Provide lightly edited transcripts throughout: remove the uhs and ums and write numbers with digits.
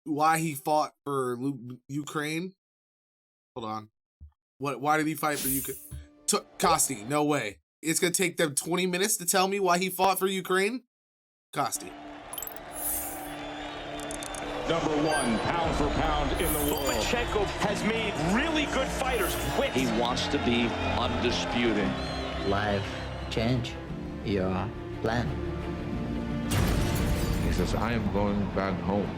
why he fought for Ukraine? Hold on. Why did he fight for Ukraine? Kosti, no way. It's gonna take them 20 minutes to tell me why he fought for Ukraine? Kosti. Number 1 pound for pound in the world. Lomachenko has made really good fighters quit. He wants to be undisputed. Life change your plan. He says, I am going back home,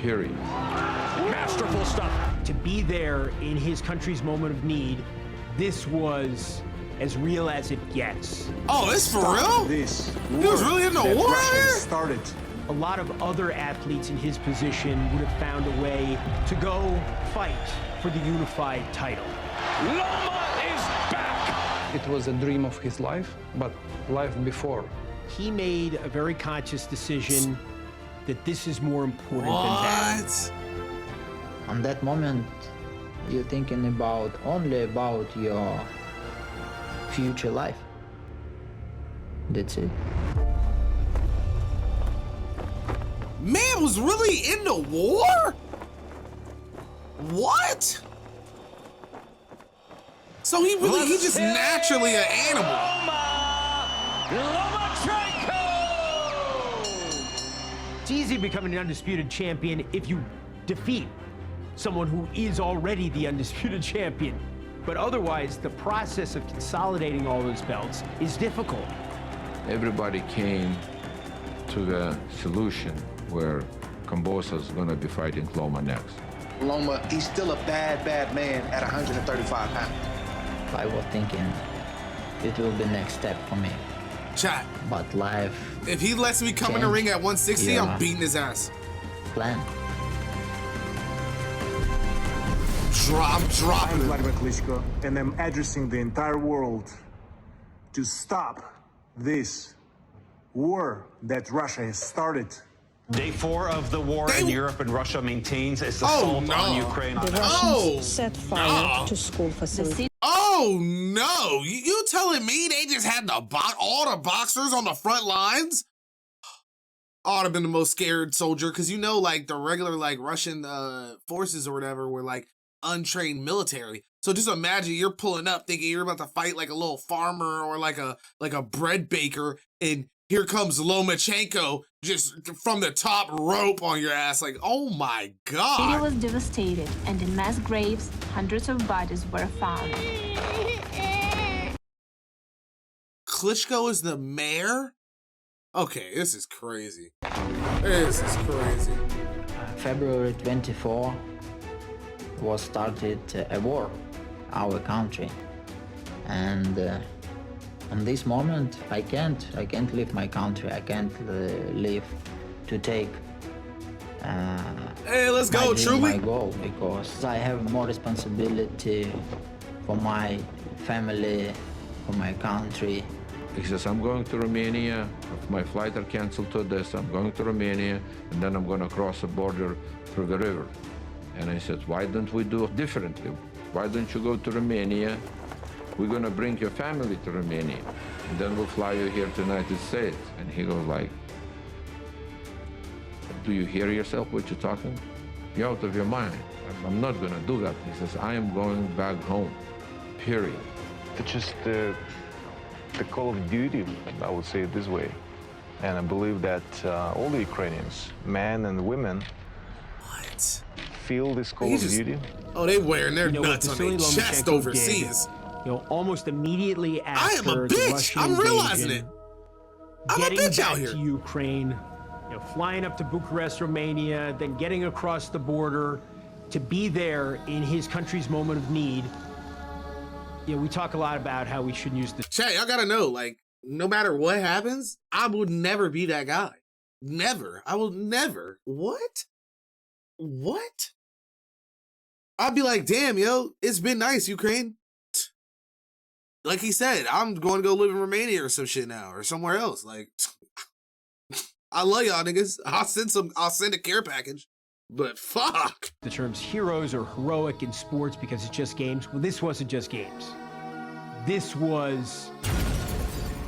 period. Masterful stuff. To be there in his country's moment of need, this was as real as it gets. Oh, it's for real? This he was really in the war here? Started. A lot of other athletes in his position would have found a way to go fight for the unified title. Loma is back! It was a dream of his life, but life before. He made a very conscious decision that this is more important than that. On that moment, you're thinking only about your future life. That's it. Man was really in the war? What? So he just naturally an animal. Lomachenko! It's easy becoming an undisputed champion if you defeat someone who is already the undisputed champion. But otherwise, the process of consolidating all those belts is difficult. Everybody came to the solution where Kambosa's gonna be fighting Loma next. Loma, he's still a bad, bad man at 135 pounds. I was thinking it will be next step for me. Chat. But life. If he lets me come in the ring at 160, yeah. I'm beating his ass. Plan. I'm dropping I'm Vladimir Klitschko, and I'm addressing the entire world to stop this war that Russia has started. Day 4 of the war in Europe, and Russia maintains its assault on Ukraine. The Russians set fire to school facilities. Oh no! You telling me they just had all the boxers on the front lines? I would have been the most scared soldier, because you know, like the regular like Russian forces or whatever were like untrained military. So just imagine you're pulling up thinking you're about to fight like a little farmer or like a bread baker, and here comes Lomachenko just from the top rope on your ass. Like, oh my God. The city was devastated, and in mass graves, hundreds of bodies were found. Klitschko is the mayor? Okay, this is crazy. This is crazy. February 24 was started a war, our country, and on this moment I can't leave my country. I can't leave to take hey, let's go, truly. My goal, because I have more responsibility for my family, for my country. He says, I'm going to Romania. If my flight are canceled to this, I'm going to Romania, and then I'm going to cross the border through the river. And I said, why don't we do it differently? Why don't you go to Romania? We're going to bring your family to Romania, and then we'll fly you here to the United States. And he goes like, do you hear yourself what you're talking? You're out of your mind. I'm not going to do that. He says, I am going back home, period. It's just the call of duty, I would say it this way. And I believe that all the Ukrainians, men and women, feel this call of duty. Oh, they wearing their nuts on their chest overseas. Almost immediately after I am a bitch. I'm realizing it. I'm a bitch out here. To Ukraine, flying up to Bucharest, Romania, then getting across the border to be there in his country's moment of need. We talk a lot about how we shouldn't use the chat. Y'all gotta know, like, no matter what happens, I would never be that guy. Never. I will never. What? What? I'd be like, damn, yo, it's been nice, Ukraine. Like he said, I'm going to go live in Romania or some shit now, or somewhere else. Like, I love y'all niggas. I'll send a care package. But fuck. The terms heroes or heroic in sports because it's just games. Well, this wasn't just games. This was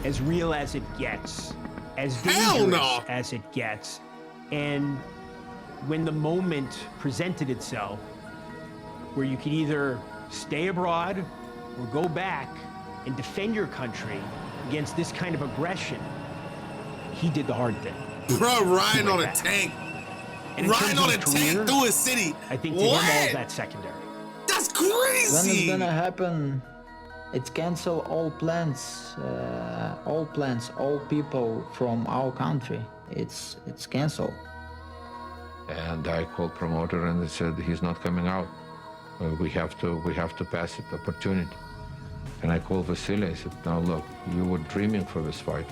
as real as it gets, as dangerous as it gets. And when the moment presented itself where you could either stay abroad or go back and defend your country against this kind of aggression, he did the hard thing. Bro, riding on a tank. Riding on a tank through a city. I think to him all of that's secondary. That's crazy. When it's gonna happen, it's cancel all plans, all people from our country. It's canceled. And I called promoter and they said he's not coming out. We have to pass it opportunity. And I called Vasily. I said, now look, you were dreaming for this fight.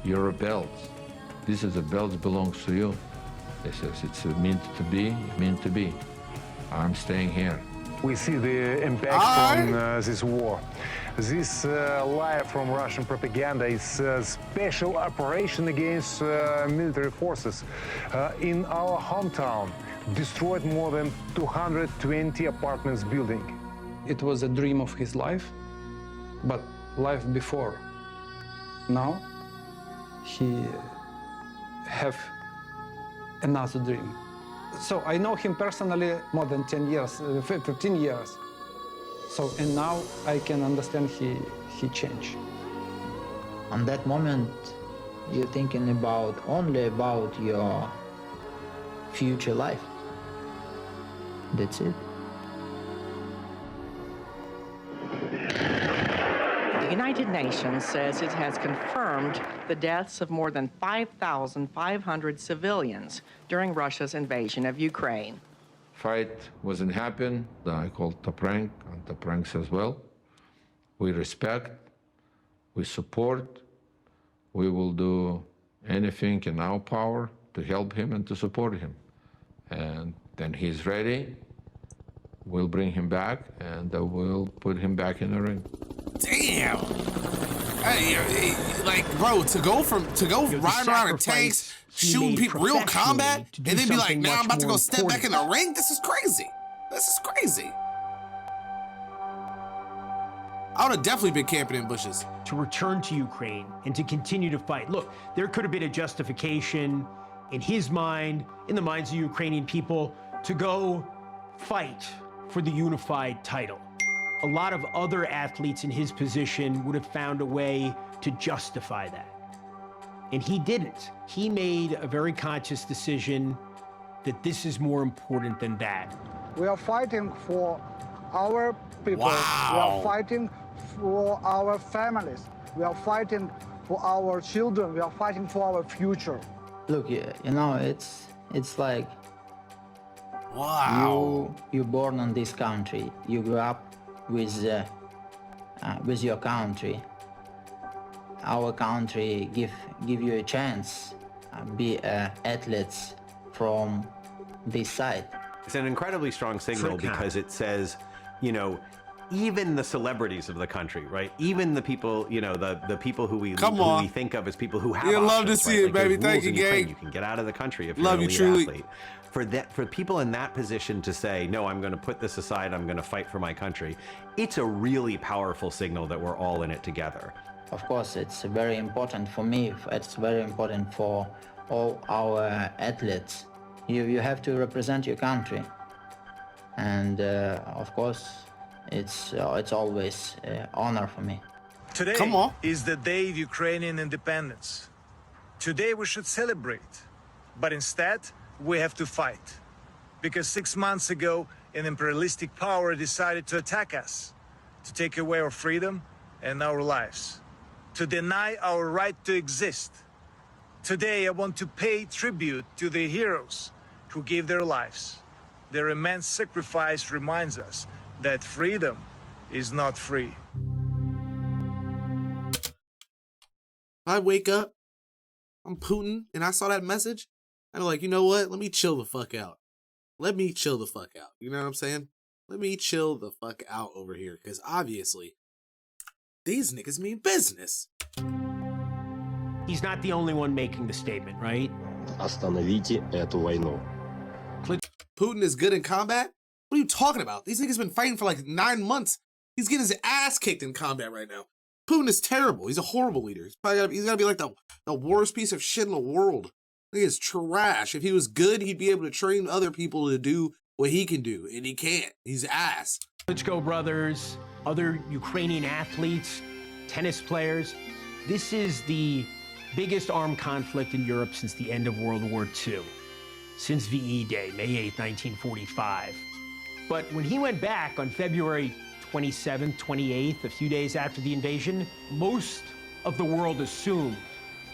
You're a belt. This is a belt belongs to you. He says it's meant to be. I'm staying here. We see the impact from this war. This lie from Russian propaganda is a special operation against military forces in our hometown. Destroyed more than 220 apartments building. It was a dream of his life, but life before. Now he have another dream. So I know him personally more than 10 years, 15 years. So, and now I can understand he changed. On that moment, you're thinking only about your future life. That's it. The United Nations says it has confirmed the deaths of more than 5,500 civilians during Russia's invasion of Ukraine. Fight wasn't happening. I called Top Rank, and Top Rank says, well, we respect, we support, we will do anything in our power to help him and to support him. And then he's ready, we'll bring him back, and we'll put him back in the ring. Damn! Hey, like, bro, to go riding around in tanks, shooting people, real combat, and then be like, now I'm about to go step back in the ring? This is crazy. This is crazy. I would have definitely been camping in bushes. To return to Ukraine and to continue to fight. Look, there could have been a justification in his mind, in the minds of Ukrainian people, to go fight for the unified title. A lot of other athletes in his position would have found a way to justify that. And he didn't. He made a very conscious decision that this is more important than that. We are fighting for our people. Wow. We are fighting for our families. We are fighting for our children. We are fighting for our future. Look, you know, it's like, wow. You're born in this country. You grew up with your country. Our country give you a chance, be athletes from this side. It's an incredibly strong signal because it says, you know, even the celebrities of the country, right? Even the people, you know, the people who we think of as people who have options, love to see it, baby. Thank you, gang. You can get out of the country if you're an elite athlete. For people in that position to say, no, I'm going to put this aside, I'm going to fight for my country, it's a really powerful signal that we're all in it together. Of course, it's very important for me. It's very important for all our athletes. You have to represent your country, and of course, it's always honor for me. Today is the day of Ukrainian independence. Today we should celebrate, but instead we have to fight. Because 6 months ago, an imperialistic power decided to attack us, to take away our freedom and our lives, to deny our right to exist. Today I want to pay tribute to the heroes who gave their lives. Their immense sacrifice reminds us that freedom is not free. I wake up, I'm Putin, and I saw that message, I'm like, you know what? Let me chill the fuck out. Let me chill the fuck out. You know what I'm saying? Let me chill the fuck out over here, because obviously, these niggas mean business. He's not the only one making the statement, right? Остановите эту войну. Putin is good in combat? What are you talking about? These niggas been fighting for like 9 months. He's getting his ass kicked in combat right now. Putin is terrible. He's a horrible leader. He's gotta be like the worst piece of shit in the world. He is trash. If he was good, he'd be able to train other people to do what he can do, and he can't. He's ass. Klitschko brothers, other Ukrainian athletes, tennis players. This is the biggest armed conflict in Europe since the end of World War II, since VE Day, May 8, 1945. But when he went back on February 27th, 28th, a few days after the invasion, most of the world assumed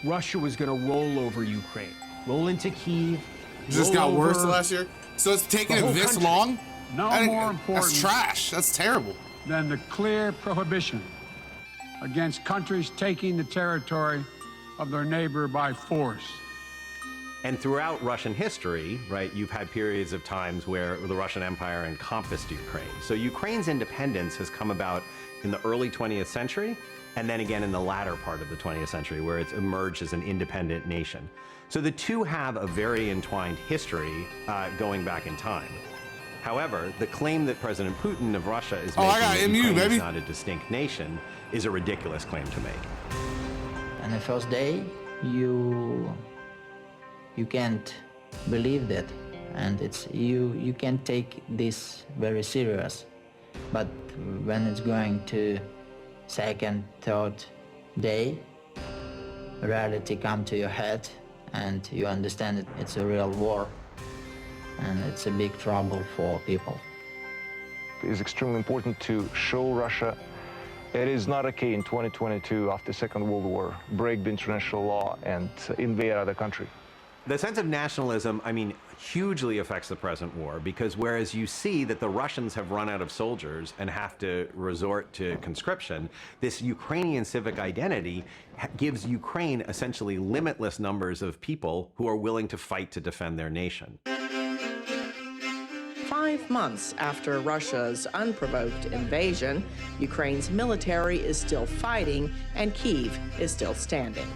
Russia was going to roll over Ukraine, roll into Kyiv. It just got worse last year? So it's taking it this long? No more important. That's trash. That's terrible. Than the clear prohibition against countries taking the territory of their neighbor by force. And throughout Russian history, right, you've had periods of times where the Russian Empire encompassed Ukraine. So Ukraine's independence has come about in the early 20th century, and then again in the latter part of the 20th century, where it's emerged as an independent nation. So the two have a very entwined history going back in time. However, the claim that President Putin of Russia is making that Ukraine is not a distinct nation is a ridiculous claim to make. And the first day, you can't believe that, and you can't take this very serious. But when it's going to second, third day, reality come to your head, and you understand it's a real war, and it's a big trouble for people. It's extremely important to show Russia it is not okay in 2022, after Second World War, break the international law and invade other country. The sense of nationalism, I mean, hugely affects the present war, because whereas you see that the Russians have run out of soldiers and have to resort to conscription, this Ukrainian civic identity gives Ukraine essentially limitless numbers of people who are willing to fight to defend their nation. 5 months after Russia's unprovoked invasion, Ukraine's military is still fighting and Kyiv is still standing.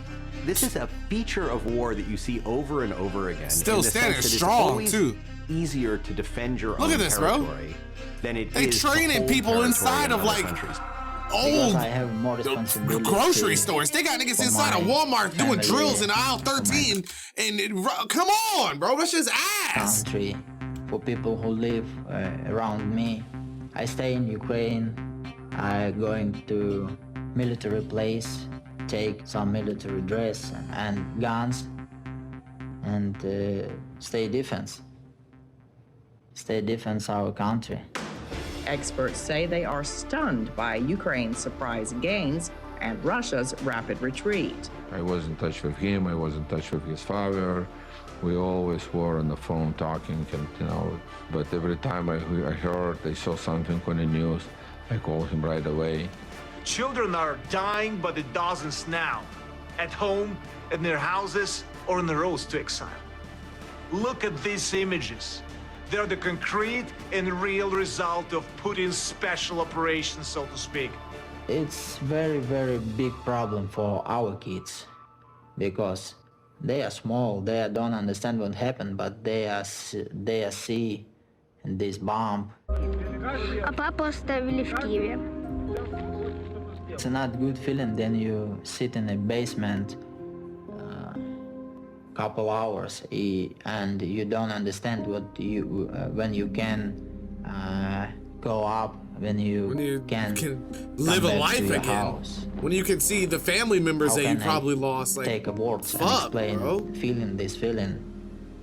This is a feature of war that you see over and over again. Still standing strong, too. Easier to defend your own territory than it is training people inside of like old grocery stores. They got niggas inside of Walmart doing drills in aisle 13. And come on, bro, that's just ass. Country for people who live around me. I stay in Ukraine. I going to military place, take some military dress and guns, and stay defense our country. Experts say they are stunned by Ukraine's surprise gains and Russia's rapid retreat. I was in touch with him, I was in touch with his father. We always were on the phone talking, and but every time I heard, I saw something on the news, I called him right away. Children are dying by the dozens now, at home, in their houses, or on the roads to exile. Look at these images. They're the concrete and real result of Putin's special operation, so to speak. It's very, very big problem for our kids, because they are small, they don't understand what happened, but they are see this bomb. А папу оставили в Киеве. It's not good feeling. Then you sit in a basement couple hours and you don't understand what you when you can go up, when you can live a life again, house. When you can see the family members that you probably lost. Like, take a word and explain, feeling this feeling.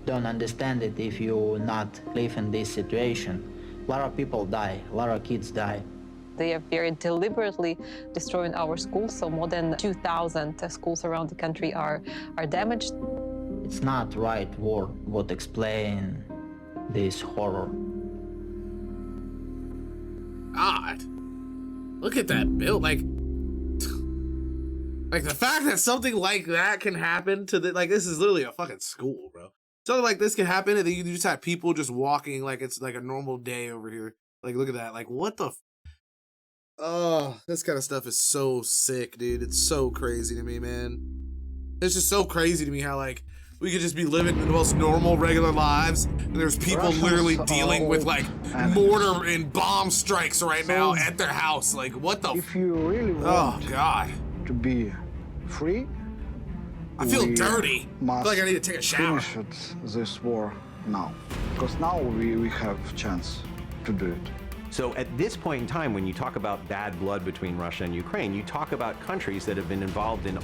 Don't understand it if you not live in this situation. A lot of people die, a lot of kids die. They are very deliberately destroying our schools, so more than 2,000 schools around the country are damaged. It's not right word what explain this horror. God, look at that build. Like the fact that something like that can happen to this is literally a fucking school, bro. Something like this can happen, and then you just have people just walking like it's like a normal day over here. Like, look at that. Like, what the? Oh, this kind of stuff is so sick, dude. It's so crazy to me, man. It's just so crazy to me how like we could just be living the most normal, regular lives, and there's people literally dealing with like mortar and bomb strikes right now at their house. Like, what the? If you really want God to be free, I feel dirty. I feel like I need to take a shower. Finish this war now, because now we have chance to do it. So at this point in time, when you talk about bad blood between Russia and Ukraine, you talk about countries that have been involved in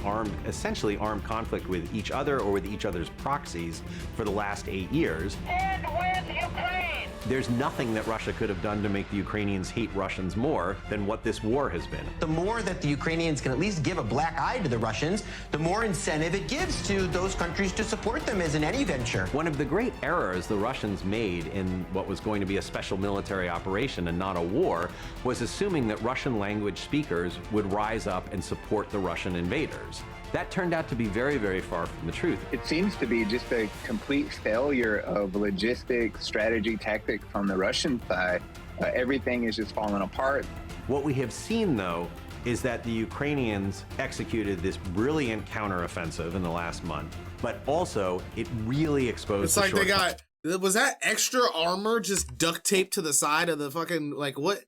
essentially armed conflict with each other or with each other's proxies for the last 8 years. And with Ukraine! There's nothing that Russia could have done to make the Ukrainians hate Russians more than what this war has been. The more that the Ukrainians can at least give a black eye to the Russians, the more incentive it gives to those countries to support them as in any venture. One of the great errors the Russians made in what was going to be a special military operation and not a war was assuming that Russian language speakers would rise up and support the Russian invaders. That turned out to be very, very far from the truth. It seems to be just a complete failure of logistics, strategy, tactic from the Russian side. Everything is just falling apart. What we have seen, though, is that the Ukrainians executed this brilliant counteroffensive in the last month, but also it really exposed It's the like they shortcomings. got, was that extra armor just duct taped to the side of the fucking, like, what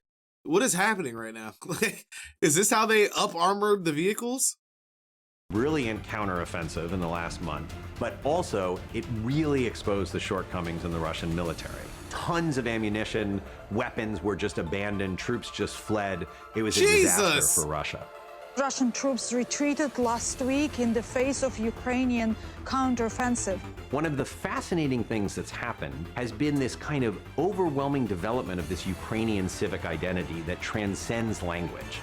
is happening right now? Like, is this how they up-armored the vehicles? Brilliant counteroffensive in the last month, but also it really exposed the shortcomings in the Russian military. Tons of ammunition, weapons were just abandoned, troops just fled. It was a disaster for Russia. Russian troops retreated last week in the face of Ukrainian counteroffensive. One of the fascinating things that's happened has been this kind of overwhelming development of this Ukrainian civic identity that transcends language.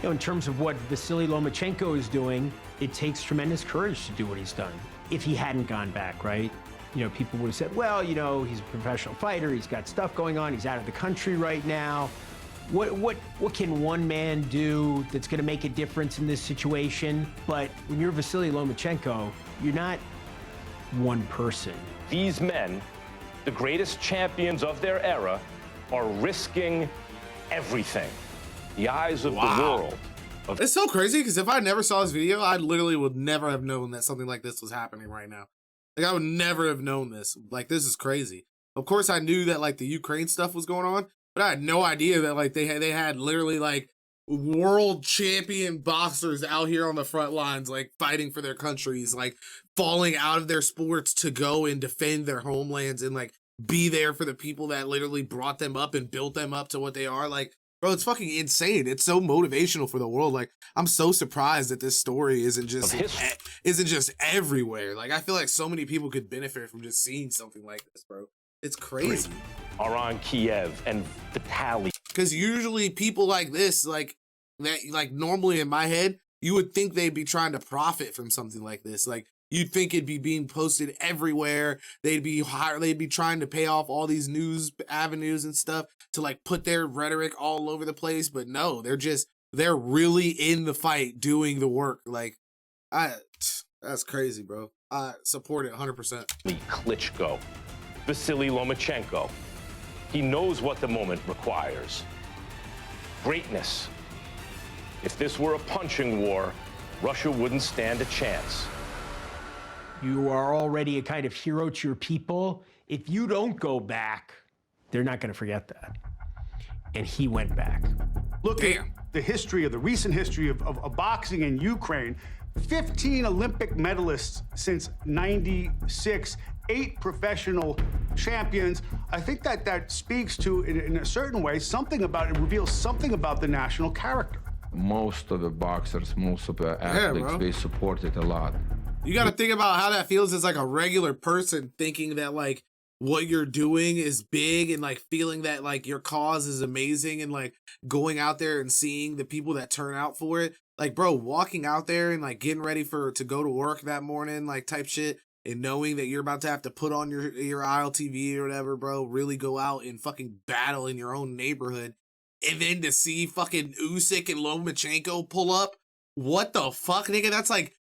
You know, in terms of what Vasily Lomachenko is doing, it takes tremendous courage to do what he's done. If he hadn't gone back, right? You know, people would have said, well, you know, he's a professional fighter, he's got stuff going on, he's out of the country right now. What can one man do that's going to make a difference in this situation? But when you're Vasily Lomachenko, you're not one person. These men, the greatest champions of their era, are risking everything. The eyes of the world. It's so crazy because if I never saw this video, I literally would never have known that something like this was happening right now. Like, I would never have known this. Like, this is crazy. Of course, I knew that, like, the Ukraine stuff was going on, but I had no idea that, like, they had literally, like, world champion boxers out here on the front lines, like, fighting for their countries, like, falling out of their sports to go and defend their homelands and, like, be there for the people that literally brought them up and built them up to what they are. Like, bro, it's fucking insane. It's so motivational for the world. Like, I'm so surprised that this story isn't just everywhere. Like, I feel like so many people could benefit from just seeing something like this, bro. It's crazy. Are on Kiev and Vitaly. Because usually people like this, like that, like normally in my head, you would think they'd be trying to profit from something like this. Like, you'd think it'd be being posted everywhere. They'd be trying to pay off all these news avenues and stuff to like put their rhetoric all over the place. But no, they're really in the fight doing the work. Like, that's crazy, bro. I support it 100%. Klitschko, Vasily Lomachenko. He knows what the moment requires. Greatness. If this were a punching war, Russia wouldn't stand a chance. You are already a kind of hero to your people. If you don't go back, they're not going to forget that. And he went back. Look at the recent history of boxing in Ukraine. 15 Olympic medalists since '96, 8 professional champions. I think that speaks to, in a certain way, it reveals something about the national character. Most of the boxers, most of the athletes, they support it a lot. You got to think about how that feels as like a regular person thinking that like what you're doing is big and like feeling that like your cause is amazing and like going out there and seeing the people that turn out for it. Like, bro, walking out there and like getting ready to go to work that morning, like type shit, and knowing that you're about to have to put on your aisle TV or whatever, bro, really go out and fucking battle in your own neighborhood. And then to see fucking Usyk and Lomachenko pull up, what the fuck, nigga? That's like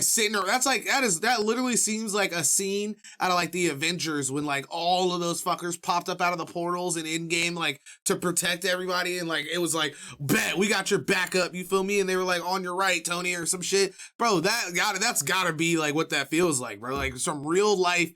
sitting there. That literally seems like a scene out of like the Avengers when like all of those fuckers popped up out of the portals and in game like to protect everybody and like it was like, bet we got your backup, you feel me? And they were like on your right, Tony, or some shit, bro. That's gotta be like what that feels like, bro. Like some real life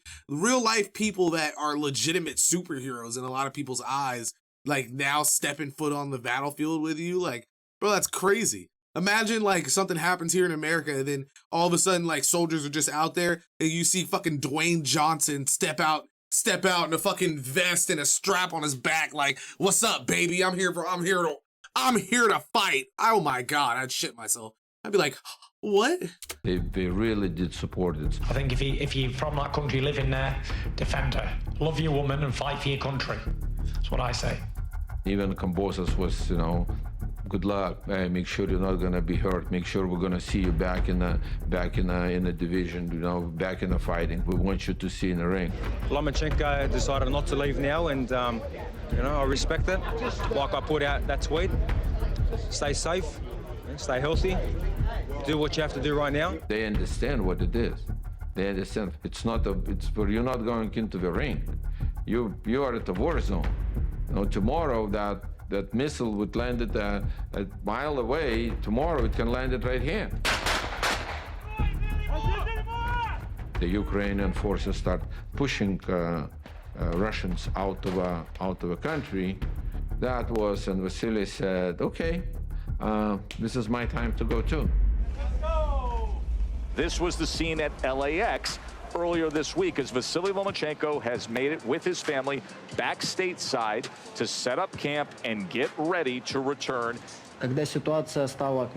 people that are legitimate superheroes in a lot of people's eyes, like now stepping foot on the battlefield with you, like, bro, that's crazy. Imagine like something happens here in America and then all of a sudden like soldiers are just out there and you see fucking Dwayne Johnson step out in a fucking vest and a strap on his back like, what's up, baby? I'm here to fight. Oh my God, I'd shit myself. I'd be like, what? They really did support it. I think if you're from that country, live in there, defend her. Love your woman and fight for your country. That's what I say. Even Kambosos was, you know, good luck. Hey, make sure you're not gonna be hurt. Make sure we're gonna see you back in the division. You know, back in the fighting. We want you to see in the ring. Lomachenko decided not to leave now, and you know, I respect it. Like I put out that tweet. Stay safe, stay healthy. Do what you have to do right now. They understand what it is. They understand it's where you're not going into the ring. You are at the war zone. You know, tomorrow that missile would land at a mile away. Tomorrow it can land it right here. The Ukrainian forces start pushing Russians out of a country. That was, and Vasily said, okay, this is my time to go too. This was the scene at LAX earlier this week as Vasily Lomachenko has made it with his family back stateside to set up camp and get ready to return. Когда ситуация стала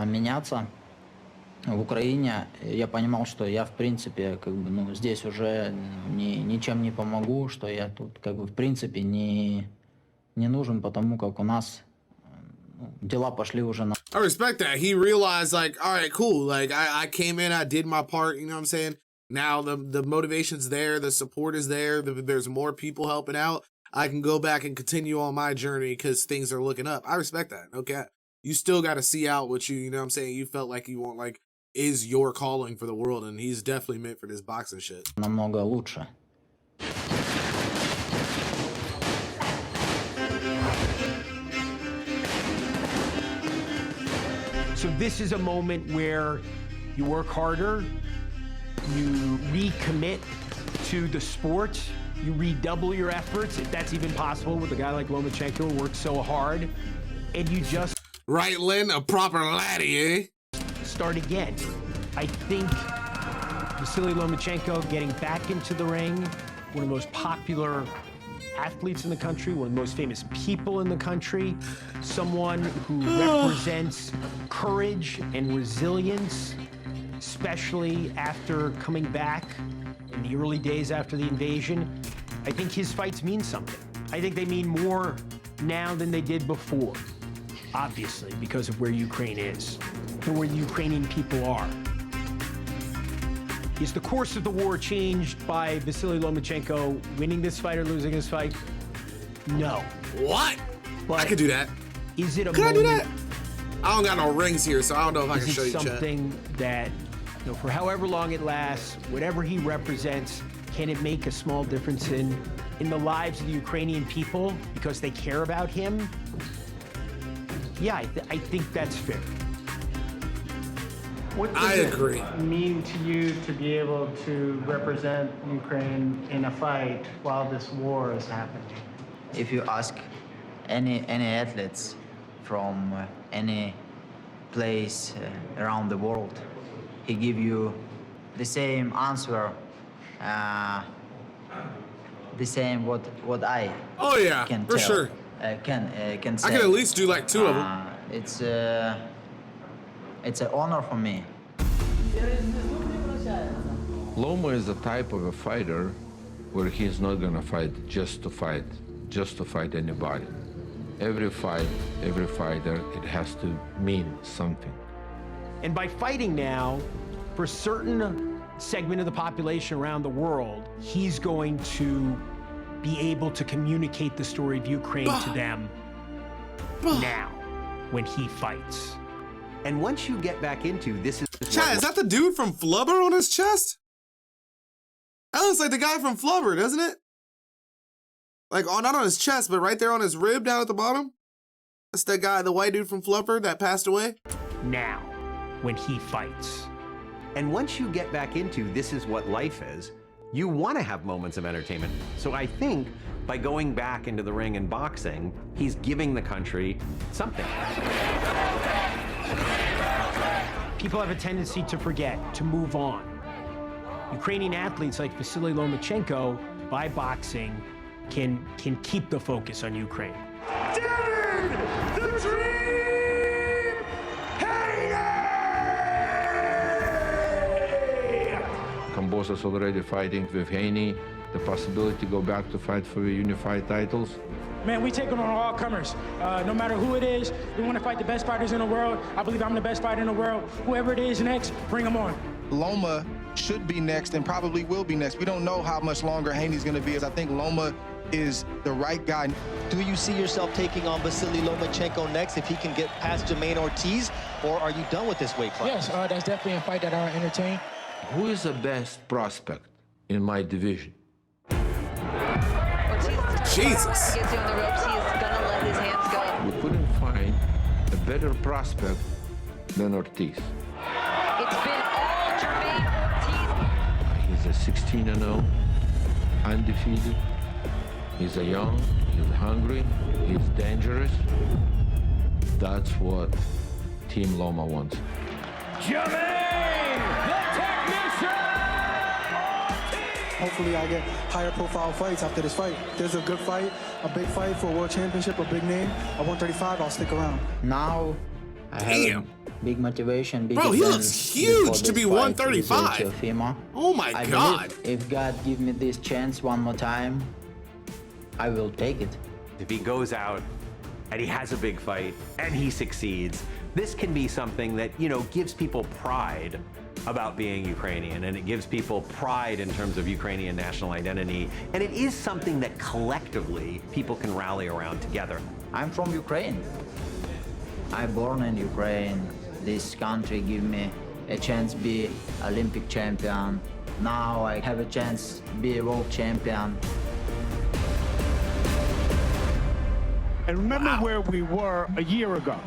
меняться в Украине, я понимал, что я в принципе здесь уже ничем не помогу, что я тут в принципе не нужен, потому как у нас дела пошли уже на. I respect that. He realized, like, all right, cool. Like, I came in, I did my part, you know what I'm saying? Now the motivation's there, the support is there, there's more people helping out. I can go back and continue on my journey because things are looking up. I respect that, okay? You still got to see out what you know what I'm saying? You felt like you want, like, is your calling for the world, and he's definitely meant for this boxing shit. Намного лучше. So this is a moment where you work harder, you recommit to the sport, you redouble your efforts, if that's even possible with a guy like Lomachenko who works so hard, and you just... Right, Lynn? A proper laddie, eh? Start again. I think Vasily Lomachenko getting back into the ring, one of the most popular athletes in the country, one of the most famous people in the country, someone who represents courage and resilience, especially after coming back in the early days after the invasion. I think his fights mean something. I think they mean more now than they did before, obviously, because of where Ukraine is, and where the Ukrainian people are. Is the course of the war changed by Vasily Lomachenko winning this fight or losing this fight? No. What? But I could do that. Is it a Could I moment? do that? I don't got no rings here, so I don't know if I can show you, Is it chat. something that, you know, for however long it lasts, whatever he represents, can it make a small difference in the lives of the Ukrainian people because they care about him? Yeah, I think that's fair. What does it mean to you to be able to represent Ukraine in a fight while this war is happening? If you ask any athletes from any place around the world, he give you the same answer, the same what I can for tell, sure. Can say. I can at least do like 2 of them. It's an honor for me. Loma is the type of a fighter where he's not gonna fight just to fight anybody. Every fight, every fighter, it has to mean something. And by fighting now, for a certain segment of the population around the world, he's going to be able to communicate the story of Ukraine to them now, when he fights. And once you get back into this Chad, is that the dude from Flubber on his chest? That looks like the guy from Flubber, doesn't it? Like, not on his chest, but right there on his rib down at the bottom? That's that guy, the white dude from Flubber that passed away? Now, when he fights. And once you get back into this is what life is, you want to have moments of entertainment. So I think By going back into the ring in boxing, he's giving the country something. People have a tendency to forget, to move on. Ukrainian athletes like Vasily Lomachenko, by boxing, can keep the focus on Ukraine. David, the Dream Haney! Kambosos already fighting with Haney. The possibility to go back to fight for the unified titles. Man, we take it on all comers. No matter who it is, we want to fight the best fighters in the world. I believe I'm the best fighter in the world. Whoever it is next, bring them on. Loma should be next and probably will be next. We don't know how much longer Haney's going to be. I think Loma is the right guy. Do you see yourself taking on Vasily Lomachenko next if he can get past Jermaine Ortiz, or are you done with this weight class? Yes, that's definitely a fight that I'll entertain. Who is the best prospect in my division? Jesus. He gets you on the ropes, he's gonna let his hands go. We couldn't find a better prospect than Ortiz. It's been all Jermaine Ortiz. He's a 16-0, undefeated. He's a young, he's hungry, he's dangerous. That's what Team Loma wants. Jermaine, the technician! Hopefully I get higher profile fights after this fight. If there's a good fight, a big fight for a world championship, a big name, at 135, I'll stick around. Now, I have a big motivation. Bro, he looks huge to be 135. Oh my God. If God give me this chance one more time, I will take it. If he goes out and he has a big fight and he succeeds, this can be something that, you know, gives people pride about being Ukrainian, and it gives people pride in terms of Ukrainian national identity, and it is something that collectively people can rally around together. I'm from Ukraine. I'm born in Ukraine. This country give me a chance to be Olympic champion. Now I have a chance to be a world champion. And remember where we were a year ago.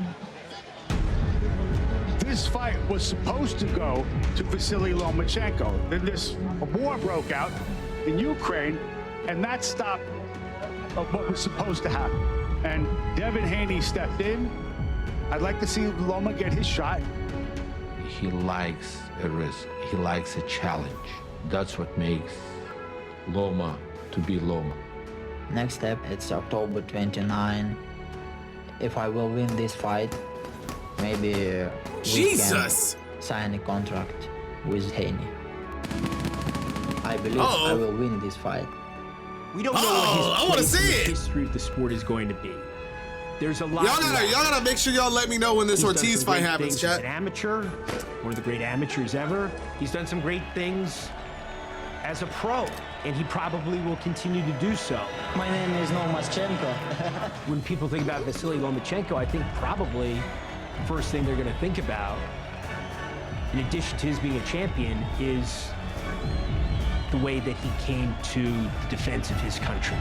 This fight was supposed to go to Vasily Lomachenko. Then this war broke out in Ukraine, and that stopped what was supposed to happen. And Devin Haney stepped in. I'd like to see Loma get his shot. He likes a risk. He likes a challenge. That's what makes Loma to be Loma. Next step, it's October 29. If I will win this fight, maybe we can sign a contract with Haney. I believe I will win this fight. We don't know what his place in the history of the sport is going to be. There's a lot. Y'all gotta make sure y'all let me know when this Ortiz fight happens, chat. He's an amateur, one of the great amateurs ever. He's done some great things as a pro, and he probably will continue to do so. My name is Lomachenko. When people think about Vasily Lomachenko, I think probably the first thing they're going to think about, in addition to his being a champion, is the way that he came to the defense of his country.